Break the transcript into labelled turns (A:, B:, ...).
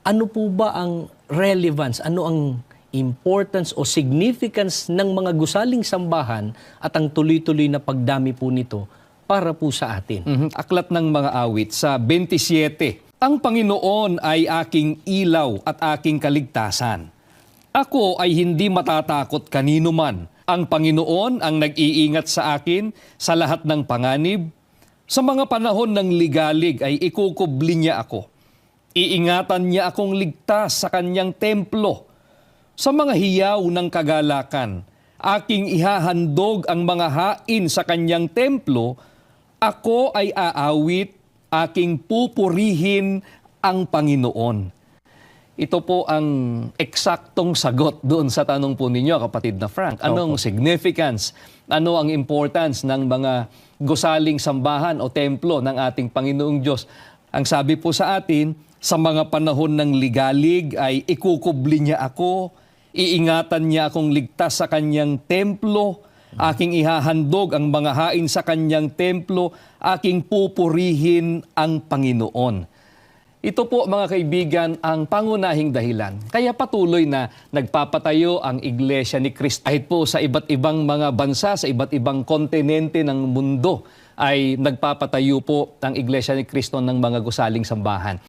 A: Ano po ba ang relevance, ano ang importance o significance ng mga gusaling sambahan at ang tuloy-tuloy na pagdami po nito para po sa atin?
B: Aklat ng mga awit sa 27. Ang Panginoon ay aking ilaw at aking kaligtasan. Ako ay hindi matatakot kanino man. Ang Panginoon ang nag-iingat sa akin sa lahat ng panganib. Sa mga panahon ng ligalig ay ikukubli niya ako. Iingatan niya akong ligtas sa kanyang templo. Sa mga hiyaw ng kagalakan, aking ihahandog ang mga hain sa kanyang templo. Ako ay aawit, aking pupurihin ang Panginoon. Ito po ang eksaktong sagot doon sa tanong po ninyo, kapatid na Frank. Anong significance? Ano ang importance ng mga gusaling sambahan o templo ng ating Panginoong Diyos? Ang sabi po sa atin, sa mga panahon ng ligalig ay ikukubli niya ako, iingatan niya akong ligtas sa kanyang templo, aking ihahandog ang mga hain sa kanyang templo, aking pupurihin ang Panginoon. Ito po mga kaibigan ang pangunahing dahilan. Kaya patuloy na nagpapatayo ang Iglesia ni Cristo. Kahit po sa iba't ibang mga bansa, sa iba't ibang kontinente ng mundo ay nagpapatayo po ang Iglesia ni Cristo ng mga gusaling sambahan.